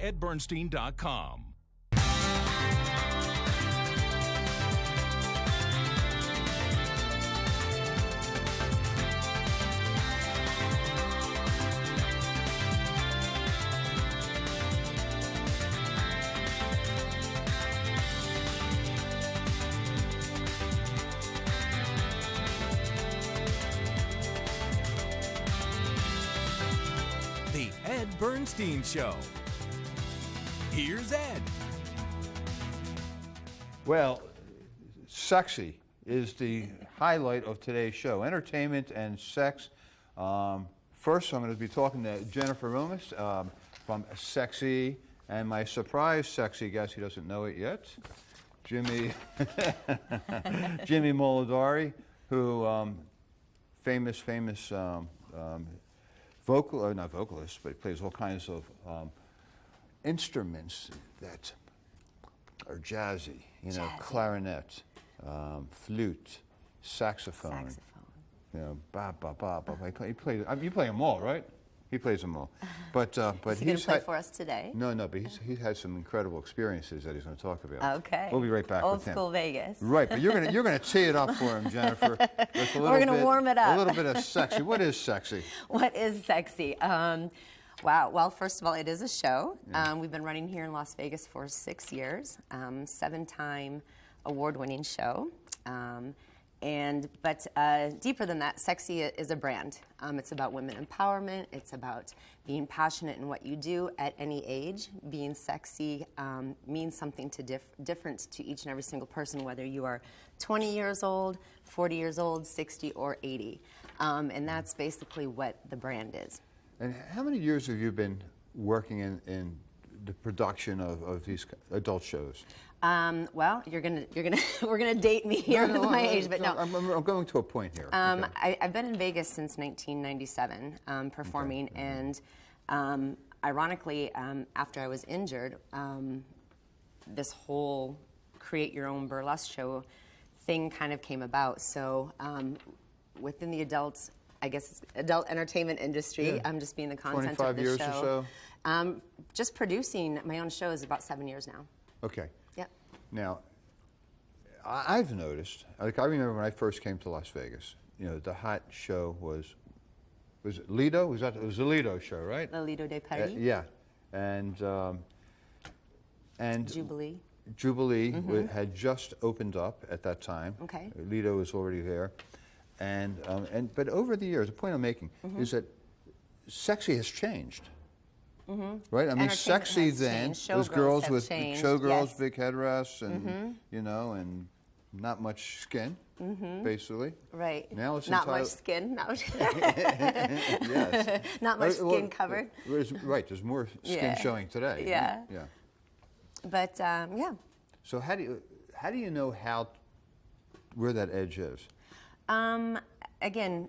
edbernstein.com. The Ed Bernstein Show. Here's Ed. Well, sexy is the highlight of today's show. Entertainment and sex. First, I'm going to be talking to Jennifer Romas from SEXXY, and my surprise sexy guest, he doesn't know it yet, Jimmy Mulidore, who famous not vocalist, but he plays all kinds of instruments that are jazzy, clarinet, flute, saxophone. You play them all, right? He plays them all. But Is he going to play for us today? No, but he's had some incredible experiences that he's going to talk about. Okay. We'll be right back with him. Old school Vegas. Right, but you're gonna tee it up for him, Jennifer. With a We're going to warm it up. A little bit of sexy. What is sexy? What is sexy? Wow. Well, first of all, it is a show. Yeah. We've been running here in Las Vegas for 6 years. 7-time award-winning show. But deeper than that, SEXXY is a brand. It's about women empowerment. It's about being passionate in what you do at any age. Being sexy means something different to each and every single person, whether you are 20 years old, 40 years old, 60, or 80. And that's basically what the brand is. And how many years have you been working in the production of these adult shows? Well, we're gonna date me here with my age, but no. I'm going to a point here. Okay. I've been in Vegas since 1997 performing, okay. And ironically, after I was injured, this whole create your own burlesque show thing kind of came about. So within the adult entertainment industry, yeah. I'm just being the content 25 of the years show. Or so? Just producing my own show is about 7 years now. Okay. Yep. Now, I've noticed, I remember when I first came to Las Vegas, the hot show was it Lido? It was the Lido show, right? The Lido de Paris? Yeah. And Jubilee. Jubilee had just opened up at that time. Okay. Lido was already there. But over the years, the point I'm making is that sexy has changed. Right? I mean, sexy then was girls with showgirls, yes. Big headrests, and and not much skin, basically. Right. Now it's not much skin. Yes. Not much skin covered. Right. There's more skin showing today. Yeah. Yeah. But yeah. So how do you know where that edge is? Again,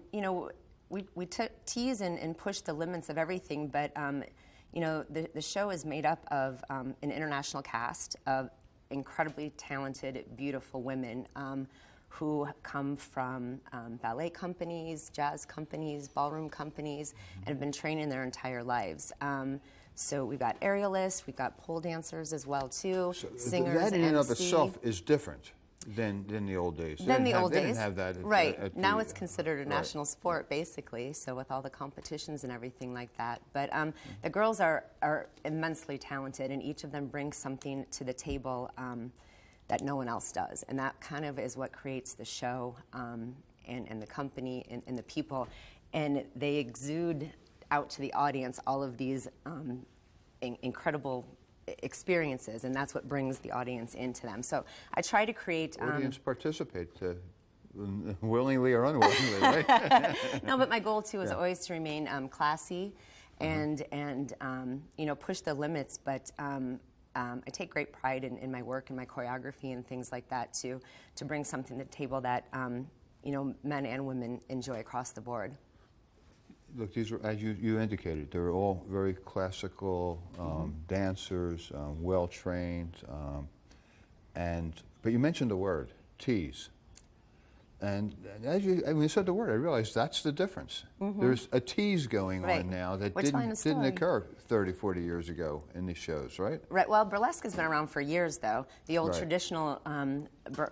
we tease and push the limits of everything, but the show is made up of an international cast of incredibly talented, beautiful women who come from ballet companies, jazz companies, ballroom companies, and have been training their entire lives. So we've got aerialists, we've got pole dancers as well too, so singers, that in and of itself is different than the old days. They didn't have that. Right. Now it's considered a national sport, basically, so with all the competitions and everything like that. But the girls are immensely talented, and each of them brings something to the table that no one else does. And that kind of is what creates the show and the company and the people. And they exude out to the audience all of these incredible experiences, and that's what brings the audience into them. So I try to create... audience participate willingly or unwillingly, right? No, but my goal, too, is always to remain classy and push the limits, but I take great pride in my work and my choreography and things like that, to bring something to the table that, men and women enjoy across the board. Look, these are, as you indicated, they're all very classical dancers, well-trained, but you mentioned the word, tease. And as you said the word, I realized that's the difference. There's a tease going on now that didn't occur 30, 40 years ago in these shows, right? Right. Well, burlesque has been around for years, though. The old traditional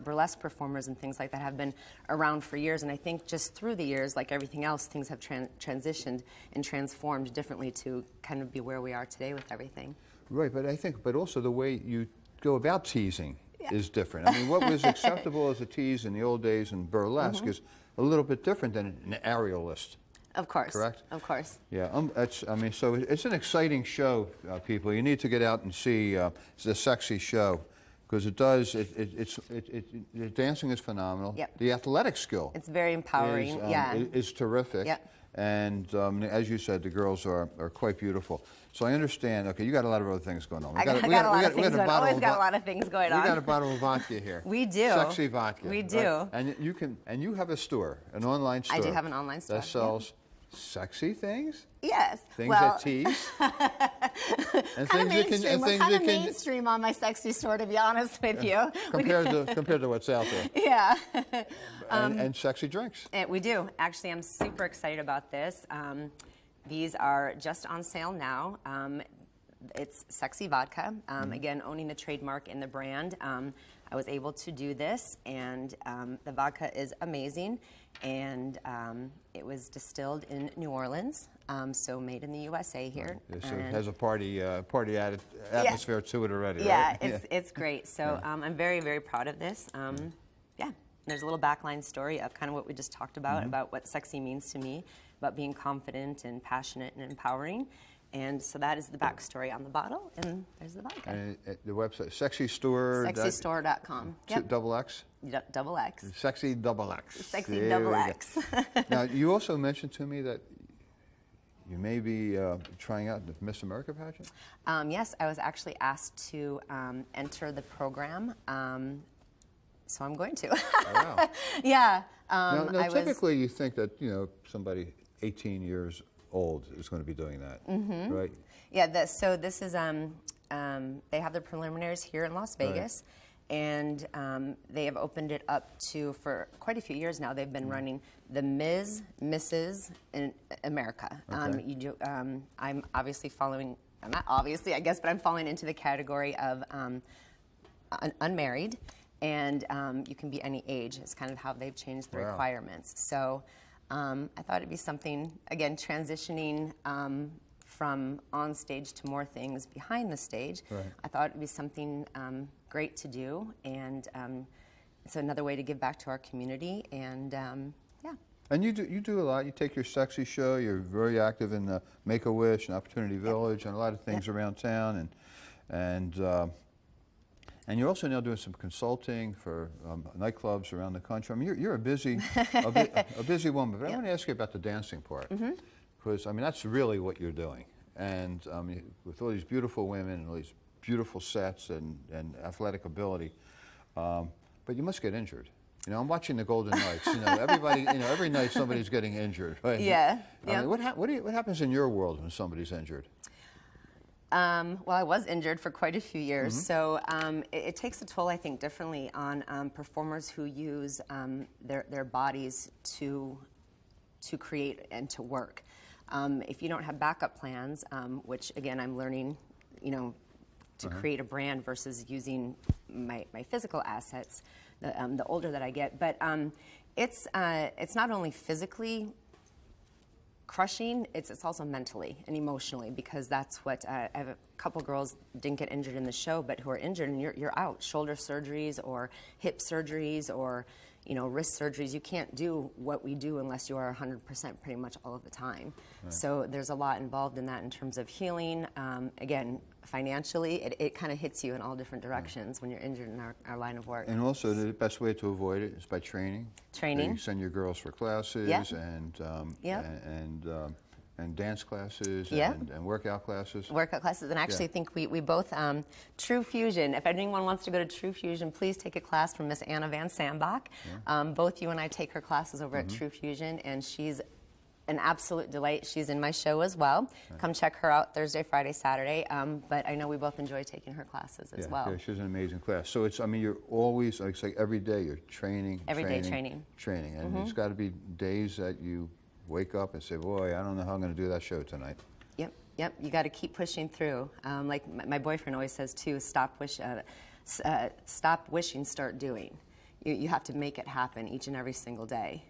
burlesque performers and things like that have been around for years. And I think just through the years, like everything else, things have transitioned and transformed differently to kind of be where we are today with everything. Right. But also the way you go about teasing is different. I mean, what was acceptable as a tease in the old days in burlesque is a little bit different than an aerialist. Of course. Correct? Of course. Yeah. So it's an exciting show, people. You need to get out and see the Sexxy show because the dancing is phenomenal. Yep. The athletic skill. It's very empowering. Is terrific. Yep. And as you said, the girls are quite beautiful. So I understand. Okay, you got a lot of other things going on. We got a lot of things going on. Always got a lot of things going on. We got a bottle of vodka here. We do. Sexxy Vodka. We do. Right? And you have a store, an online store. I do have an online store that sells sexy things. Yes. Things that tease. And kind of mainstream. We're kind of mainstream on my Sexxy store, to be honest with you. compared to what's out there. Yeah. And sexy drinks. We do. Actually, I'm super excited about this. These are just on sale now. It's Sexxy Vodka. Again, owning the trademark in the brand. I was able to do this, and the vodka is amazing. And it was distilled in New Orleans, so made in the USA here. Right. So it has a party atmosphere to it already. Yeah, right? It's great. So I'm very, very proud of this. Yeah, there's a little backline story of kind of what we just talked about what sexy means to me, about being confident and passionate and empowering. And so that is the backstory on the bottle, and there's the vodka. And the website, Sexxy Store. SexxyStore.com. Yep. Double X? Double X. Sexxy Double X. Sexxy Double X. Now, you also mentioned to me that you may be trying out the Miss America pageant? Yes, I was actually asked to enter the program, so I'm going to. Oh, wow. Yeah. Now typically you think that, somebody 18 years old is going to be doing that, right? Yeah, so this is, they have the preliminaries here in Las Vegas, and they have opened it up to, for quite a few years now, they've been running the Ms., Mrs. in America. Okay. I'm obviously following, not obviously, I guess, but I'm falling into the category of unmarried, and you can be any age. It's kind of how they've changed the requirements. So I thought it'd be something, again, transitioning from on stage to more things behind the stage. Right. I thought it'd be something great to do, and it's another way to give back to our community, and yeah. And you do a lot. You take your Sexxy show. You're very active in the Make-A-Wish and Opportunity Village and a lot of things around town, and you're also now doing some consulting for nightclubs around the country. I mean, you're a busy, a busy woman. But I want to ask you about the dancing part, because that's really what you're doing. And with all these beautiful women and all these beautiful sets and athletic ability, but you must get injured. I'm watching the Golden Knights. Everybody. Every night somebody's getting injured. Right? Yeah. What happens in your world when somebody's injured? Well, I was injured for quite a few years, so it takes a toll, I think, differently on performers who use their bodies to create and to work. If you don't have backup plans, which again I'm learning, to create a brand versus using my physical assets, the older that I get, but it's not only physically crushing, it's also mentally and emotionally, because that's what I have a couple girls didn't get injured in the show, but who are injured, and you're out. Shoulder surgeries or hip surgeries or wrist surgeries. You can't do what we do unless you are 100% pretty much all of the time. Right. So there's a lot involved in that in terms of healing. Again, financially, it kind of hits you in all different directions when you're injured in our line of work. And also, the best way to avoid it is by training. Training. You send your girls for classes and dance classes and workout classes. Workout classes, and actually I think we both, True Fusion, if anyone wants to go to True Fusion, please take a class from Miss Anna Van Sambach. Both you and I take her classes over at True Fusion, and she's an absolute delight. She's in my show as well. Come check her out Thursday, Friday, Saturday. But I know we both enjoy taking her classes as well. Yeah, she's an amazing class. So it's, I mean, you're always, it's like every day you're training, Every day training. And there's got to be days that you wake up and say, boy, I don't know how I'm going to do that show tonight. Yep. You got to keep pushing through. Like my boyfriend always says too, stop wishing, start doing. You have to make it happen each and every single day.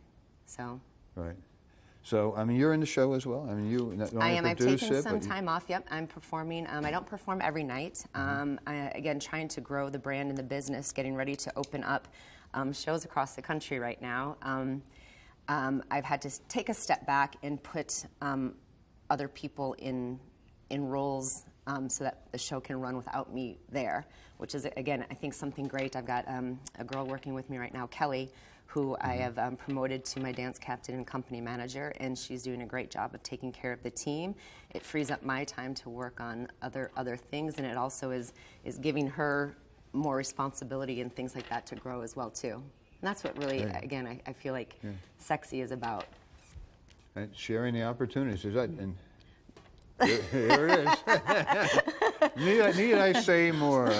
So. Right. So, I mean, you're in the show as well? I mean, you not only I am. I've taken it, some time off. Yep, I'm performing. I don't perform every night. Again, trying to grow the brand and the business, getting ready to open up shows across the country right now. I've had to take a step back and put other people in roles so that the show can run without me there, which is, again, I think something great. I've got a girl working with me right now, Kelly, who I have promoted to my dance captain and company manager, and she's doing a great job of taking care of the team. It frees up my time to work on other things, and it also is giving her more responsibility and things like that to grow as well too. And that's what really, again, I feel like Sexxy is about. And sharing the opportunities. Is that, and here it is. Need I say more?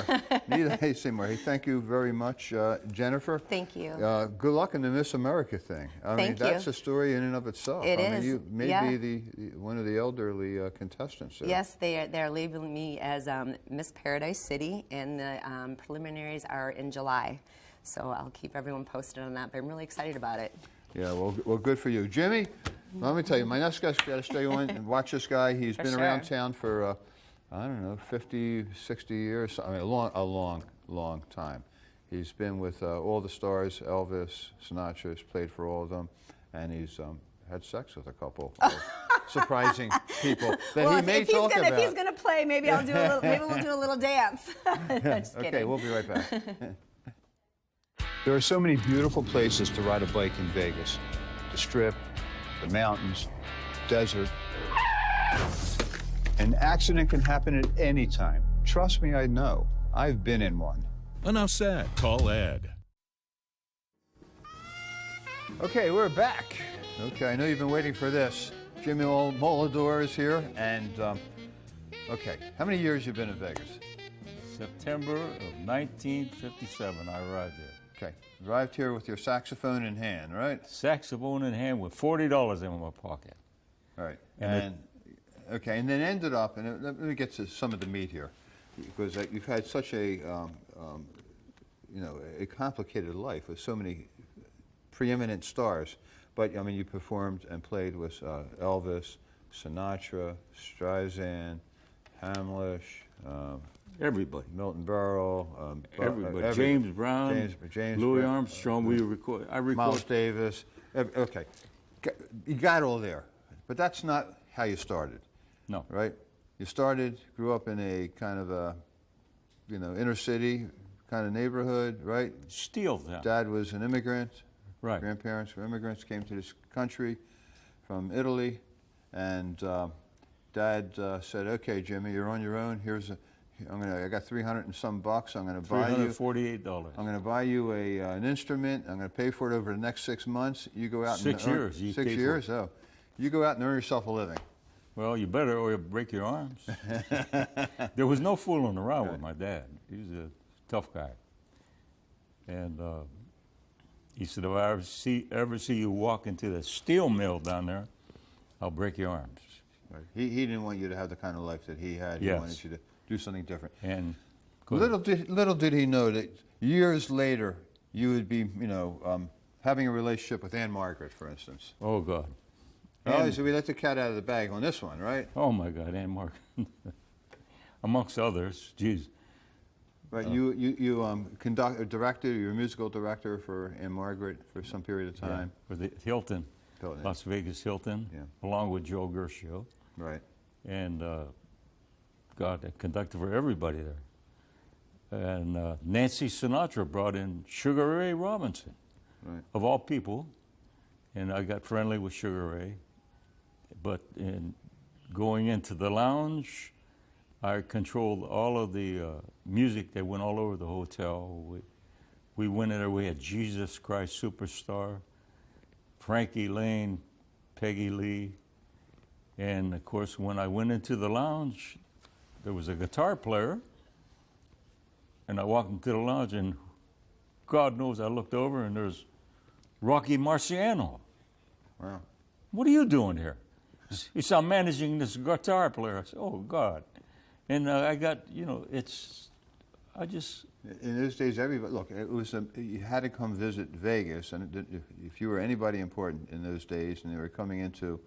Need I say more? Hey, thank you very much, Jennifer. Thank you. Good luck in the Miss America thing. I mean, that's a story in and of itself. It is. Mean, you may be one of the elderly contestants there. Yes, they're labeling me as Miss Paradise City, and the preliminaries are in July. So I'll keep everyone posted on that, but I'm really excited about it. Yeah, well, good for you. Jimmy, let me tell you, my next guy's got to stay on and watch this guy. He's been around town for, I don't know, 50, 60 years. I mean, a long time. He's been with all the stars, Elvis, Sinatra, he's played for all of them, and he's had sex with a couple of surprising people that he may talk about. If he's going to play, maybe I'll do a little. Maybe we'll do a little dance. Just kidding. Okay, we'll be right back. There are so many beautiful places to ride a bike in Vegas. The Strip, the mountains, desert. An accident can happen at any time. Trust me, I know. I've been in one. Enough said. Call Ed. Okay, we're back. Okay, I know you've been waiting for this. Jimmy Mulidore is here, and okay, how many years you been in Vegas? September of 1957, I arrived there. Okay, arrived here with your saxophone in hand, right? Saxophone in hand with $40 in my pocket. All right, and okay, and then ended up, and let me get to some of the meat here, because you've had such a, a complicated life with so many preeminent stars. But I mean, you performed and played with Elvis, Sinatra, Streisand, Hamlish. Everybody. Milton Berle. Everybody. James Brown. James Louis Brown, Armstrong. I recorded. Miles Davis. Okay. You got all there. But that's not how you started. No. Right? You grew up in a kind of a, inner city kind of neighborhood, right? Steel town. Dad was an immigrant. Right. Grandparents were immigrants, came to this country from Italy. And Dad said, okay, Jimmy, you're on your own. I got 300 and some bucks. I'm going to buy you $348. I'm going to buy you an instrument. I'm going to pay for it over the next 6 months. You go out 6 years. 6 years. Oh, you go out and earn yourself a living. Well, you better, or you'll break your arms. There was no fooling around with my dad. He was a tough guy, and he said, "If I ever see you walk into the steel mill down there, I'll break your arms." Right. He didn't want you to have the kind of life that he had. He wanted you to do something different. And little did he know that years later you would be, having a relationship with Anne Margaret, for instance. Oh God! Oh, so we let the cat out of the bag on this one, right? Oh my God, Anne Margaret, amongst others. Jeez. Right. You directed. You're a musical director for Anne Margaret for some period of time. Yeah, for the Hilton, Las Vegas Hilton, along with Joe Gershio. Right. And God, a conductor for everybody there. And Nancy Sinatra brought in Sugar Ray Robinson, of all people. And I got friendly with Sugar Ray. But in going into the lounge, I controlled all of the music that went all over the hotel. We went in there, we had Jesus Christ Superstar, Frankie Lane, Peggy Lee. And of course, when I went into the lounge, there was a guitar player. And I walked into the lounge, and God knows I looked over, and there's Rocky Marciano. Wow. What are you doing here? He said, I'm managing this guitar player. I said, oh, God. And I got, In those days, everybody, look, it was you had to come visit Vegas, and if you were anybody important in those days, and they were coming into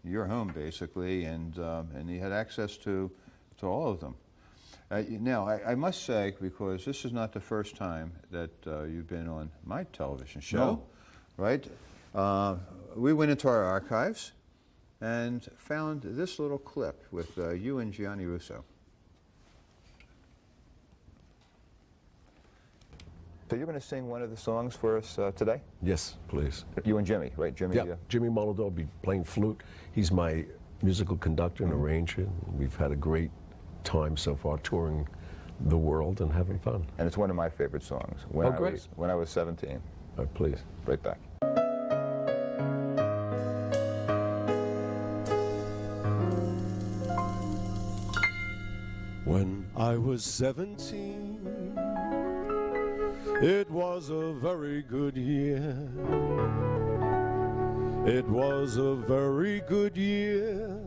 your home, basically, and you had access to all of them. Now, I must say, because this is not the first time that you've been on my television show, right? We went into our archives and found this little clip with you and Gianni Russo. So you're going to sing one of the songs for us today? Yes, please. You and Jimmy, right? Jimmy. Yeah, Jimmy Mulidore will be playing flute. He's my musical conductor and arranger. We've had a great time so far touring the world and having fun. And it's one of my favorite songs. Great. When I was 17. Please. Right back. When I was 17, it was a very good year. It was a very good year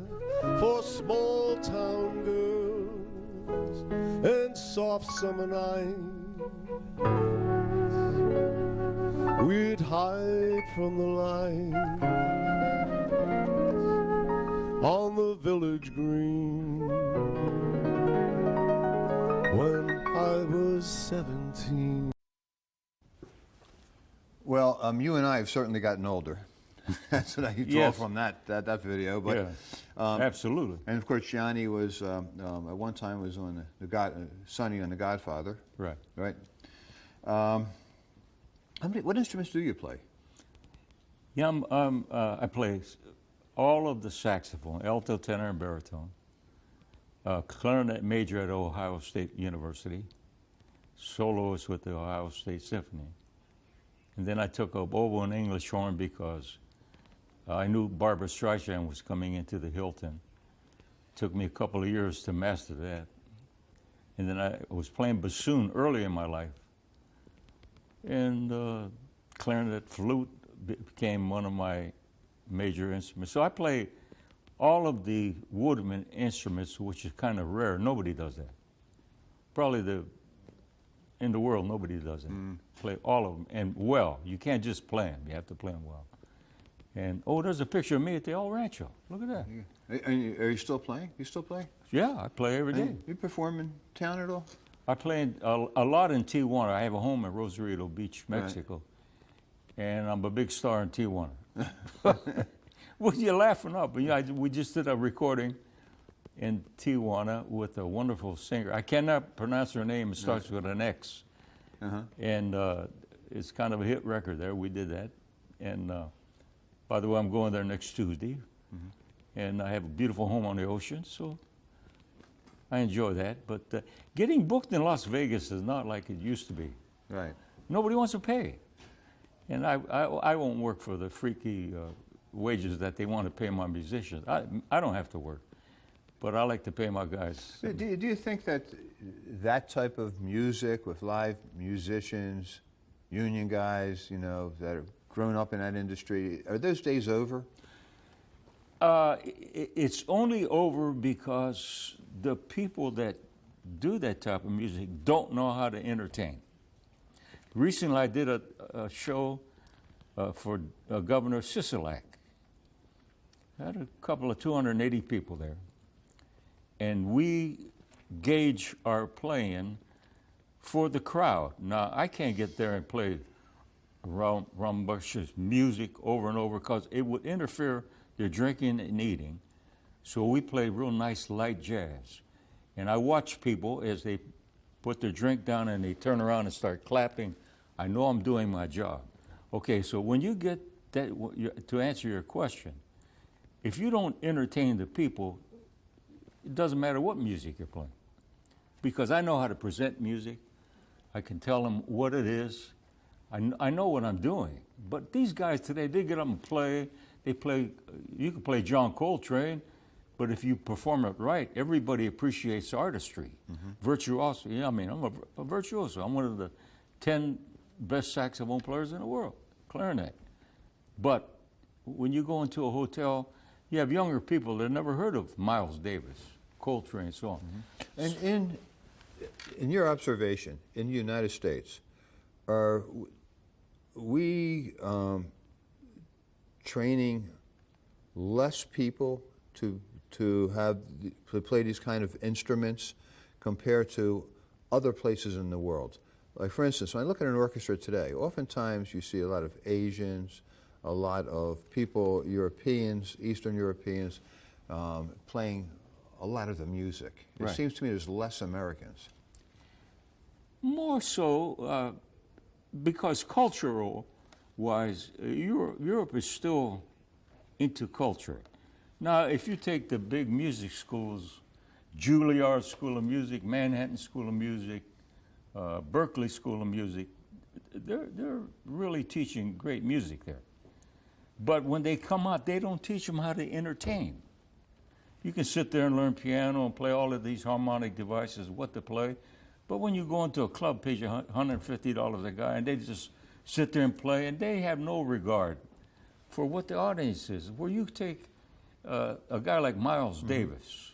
for small town girls and soft summer nights. We'd hide from the light on the village green when I was 17. Well, you and I have certainly gotten older. That's what I can tell from that video. But Yeah, absolutely. And of course, Gianni was at one time was on Sonny on The Godfather. Right. Right. What instruments do you play? Yeah, I play all of the saxophone, alto, tenor, and baritone. Clarinet major at Ohio State University. Soloist with the Ohio State Symphony. And then I took up oboe and English horn because I knew Barbra Streisand was coming into the Hilton. Took me a couple of years to master that. And then I was playing bassoon early in my life. And clarinet, flute became one of my major instruments. So I play all of the woodwind instruments, which is kind of rare. Nobody does that. Probably in the world, nobody does it. Play all of them, and well. You can't just play them. You have to play them well. And, there's a picture of me at the El Rancho. Look at that. Are you still playing? You still play? Yeah, I play every day. You perform in town at all? I play a lot in Tijuana. I have a home in Rosarito Beach, Mexico. Right. And I'm a big star in Tijuana. Well, you're laughing up. We just did a recording in Tijuana with a wonderful singer. I cannot pronounce her name. It starts with an X. And it's kind of a hit record there. We did that. And by the way, I'm going there next Tuesday. And I have a beautiful home on the ocean, so I enjoy that. But getting booked in Las Vegas is not like it used to be. Right. Nobody wants to pay. And I won't work for the freaky wages that they want to pay my musicians. I don't have to work. But I like to pay my guys. Do you think that type of music with live musicians, union guys, that have grown up in that industry, are those days over? It's only over because the people that do that type of music don't know how to entertain. Recently, I did a show for Governor Sisolak. I had a couple of 280 people there. And we gauge our playing for the crowd. Now, I can't get there and play rambunctious music over and over because it would interfere their drinking and eating. So we play real nice light jazz. And I watch people as they put their drink down and they turn around and start clapping. I know I'm doing my job. Okay, so when you get that, to answer your question, if you don't entertain the people, it doesn't matter what music you're playing. Because I know how to present music. I can tell them what it is. I know what I'm doing. But these guys today, they get up and play. they play. You can play John Coltrane, but if you perform it right, everybody appreciates artistry, virtuosity. Yeah, I mean, I'm a virtuoso. I'm one of the 10 best saxophone players in the world, clarinet. But when you go into a hotel, you have younger people that never heard of Miles Davis, Coltrane, and so on. And in your observation, in the United States, are we training less people to play these kind of instruments compared to other places in the world? Like, for instance, when I look at an orchestra today, oftentimes you see a lot of Asians, a lot of people, Europeans, Eastern Europeans, playing a lot of the music. It seems to me there's less Americans. More so because cultural-wise, Europe is still into culture. Now, if you take the big music schools, Juilliard School of Music, Manhattan School of Music, Berkeley School of Music, they're really teaching great music there. But when they come out, they don't teach them how to entertain. You can sit there and learn piano and play all of these harmonic devices, what to play. But when you go into a club, pay you $150 a guy, and they just sit there and play, and they have no regard for what the audience is. Where you take a guy like Miles Davis,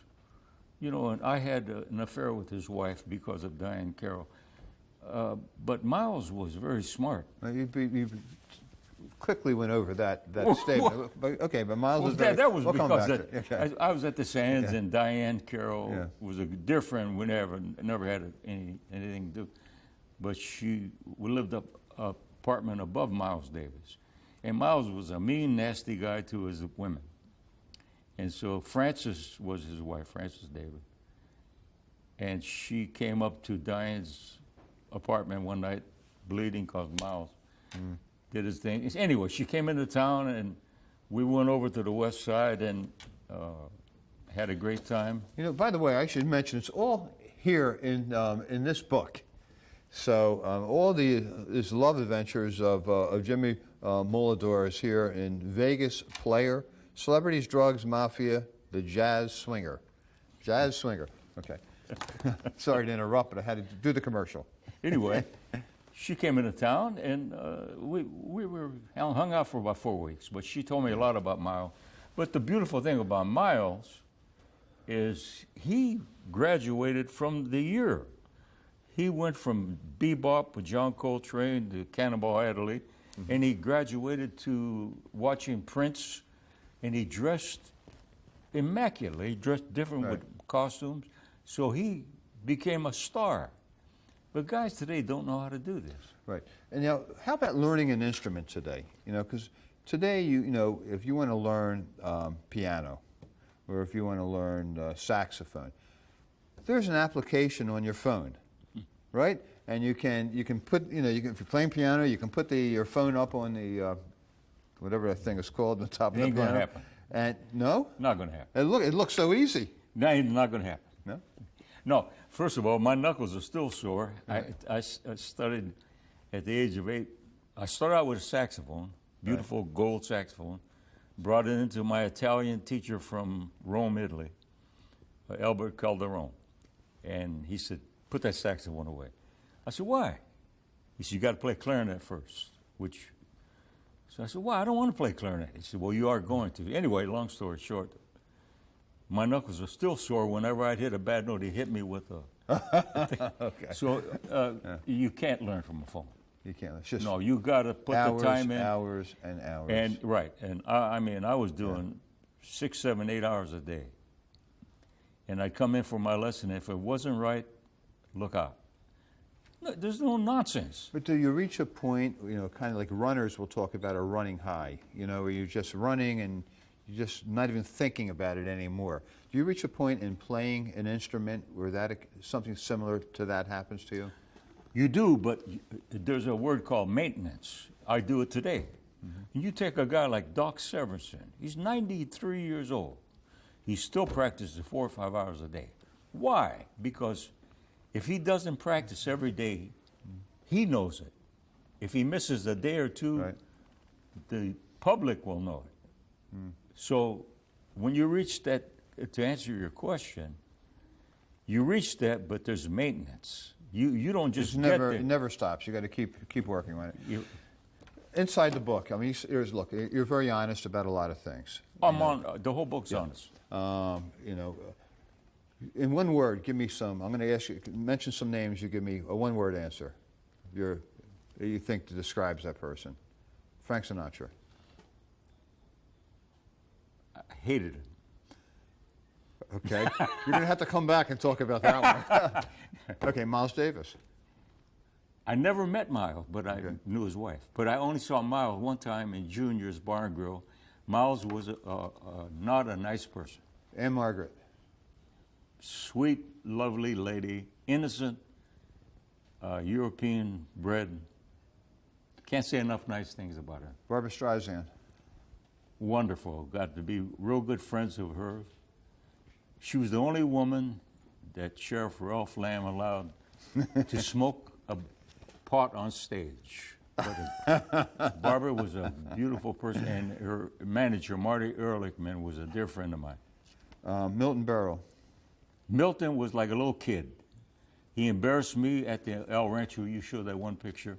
you know, and I had an affair with his wife because of Diane Carroll. But Miles was very smart. You quickly went over that statement. Okay, but Miles was very... That was we'll because I was at the Sands, and Diane Carroll was a different. We never had anything to do. But we lived up apartment above Miles Davis, and Miles was a mean, nasty guy to his women. And so Frances was his wife, Frances Davis, and she came up to Diane's apartment one night, bleeding because Miles did his thing. Anyway, she came into town, and we went over to the West Side and had a great time. You know, by the way, I should mention it's all here in this book. So all these love adventures of Jimmy Mulidore is here in Vegas Player, Celebrities, Drugs, Mafia, the Jazz Swinger. Jazz Swinger. Okay. Sorry to interrupt, but I had to do the commercial. Anyway, she came into town, and we were hung out for about 4 weeks. But she told me a lot about Miles. But the beautiful thing about Miles is he graduated from the year. He went from bebop with John Coltrane to Cannonball Adderley, and he graduated to watching Prince, and he dressed immaculately. He dressed different with costumes, so he became a star. But guys today don't know how to do this. Right. And now, how about learning an instrument today? You know, because today, you know, if you want to learn piano, or if you want to learn saxophone, there's an application on your phone, right? And you can put, you know, if you're playing piano, you can put your phone up on the whatever that thing is called on the top of the piano. Ain't gonna happen. And no, not gonna happen. It looks so easy. No, it's not gonna happen. No. No. First of all, my knuckles are still sore. I studied at the age of 8. I started out with a saxophone, beautiful gold saxophone. Brought it into my Italian teacher from Rome, Italy, Albert Calderone, and he said, "Put that saxophone away." I said, "Why?" He said, "You got to play clarinet first." So I said, "Why? I don't want to play clarinet." He said, "Well, you are going to." Anyway, long story short, my knuckles are still sore. Whenever I'd hit a bad note, he hit me with a. Okay. So you can't learn from a phone. You can't. It's just no. You got to put the time in. Hours and hours. And right, and I mean, I was doing 6, 7, 8 hours a day, and I'd come in for my lesson. If it wasn't right, look out. No, there's no nonsense. But do you reach a point, you know, kind of like runners will talk about a running high, you know, where you're just running and you're just not even thinking about it anymore. Do you reach a point in playing an instrument where something similar to that happens to you? You do, but there's a word called maintenance. I do it today. And you take a guy like Doc Severinsen. He's 93 years old. He still practices 4 or 5 hours a day. Why? Because if he doesn't practice every day, he knows it. If he misses a day or two, the public will know it. So when you reach that, to answer your question, you reach that, but there's maintenance. You don't just get there. It never stops. You got to keep working on it. Inside the book, I mean, look, you're very honest about a lot of things. The whole book's honest. You know, in one word, give me some. I'm going to ask you, mention some names. You give me a one-word answer. You think describes that person. Frank Sinatra. I hated him. Okay, you're going to have to come back and talk about that one. Okay, Miles Davis. I never met Miles, but I knew his wife. But I only saw Miles one time in Junior's Bar and Grill. Miles was not a nice person. And Margaret. Sweet, lovely lady, innocent, European bred. Can't say enough nice things about her. Barbra Streisand. Wonderful. Got to be real good friends of hers. She was the only woman that Sheriff Ralph Lamb allowed to smoke a pot on stage. But Barbara was a beautiful person, and her manager, Marty Ehrlichman, was a dear friend of mine. Milton Berle. Milton was like a little kid. He embarrassed me at the El Rancho. You showed that one picture.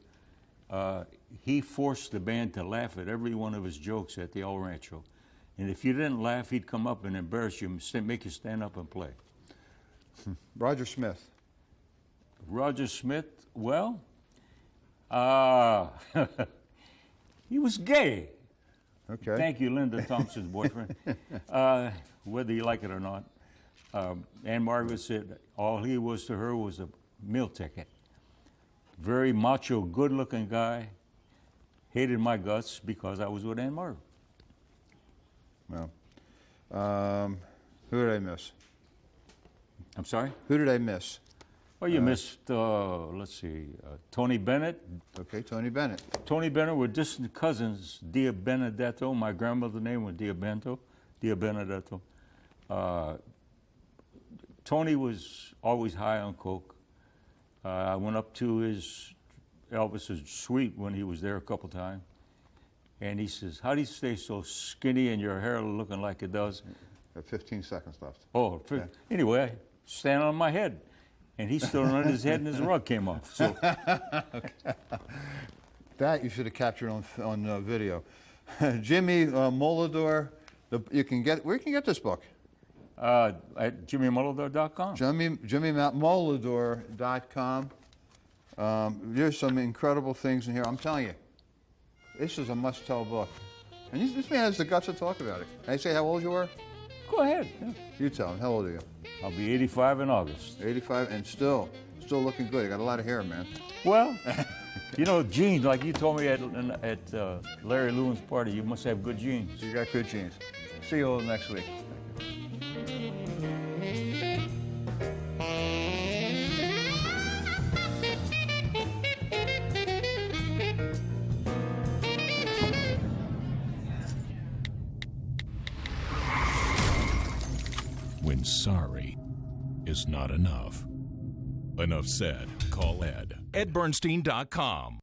He forced the band to laugh at every one of his jokes at the El Rancho. And if you didn't laugh, he'd come up and embarrass you, make you stand up and play. Roger Smith. Roger Smith, well, he was gay. Okay. Thank you, Linda Thompson's boyfriend. Whether you like it or not. Anne Margaret said all he was to her was a meal ticket. Very macho, good-looking guy. Hated my guts because I was with Anne Margaret. Well, who did I miss? I'm sorry? Who did I miss? Well, you missed, let's see, Tony Bennett. Okay, Tony Bennett. Tony Bennett were distant cousins, Dia Benedetto. My grandmother's name was Dia Benedetto. Tony was always high on coke. I went up to Elvis's suite when he was there a couple times, and he says, "How do you stay so skinny and your hair looking like it does?" 15 seconds left. Oh, yeah. Anyway, I stand on my head, and he stood on his head, and his rug came off. So that you should have captured on video. Jimmy Mulidore. Where can you get this book? At JimmyMulidore.com. JimmyMulidore.com. There's some incredible things in here. I'm telling you, this is a must-tell book. And this man has the guts to talk about it. Can I say how old you are? Go ahead. Yeah. You tell him. How old are you? I'll be 85 in August. 85, and still looking good. You got a lot of hair, man. Well, you know, genes, like you told me at Larry Lewin's party, you must have good genes. You got good genes. See you all next week. When sorry is not enough. Enough said. Call Ed. EdBernstein.com.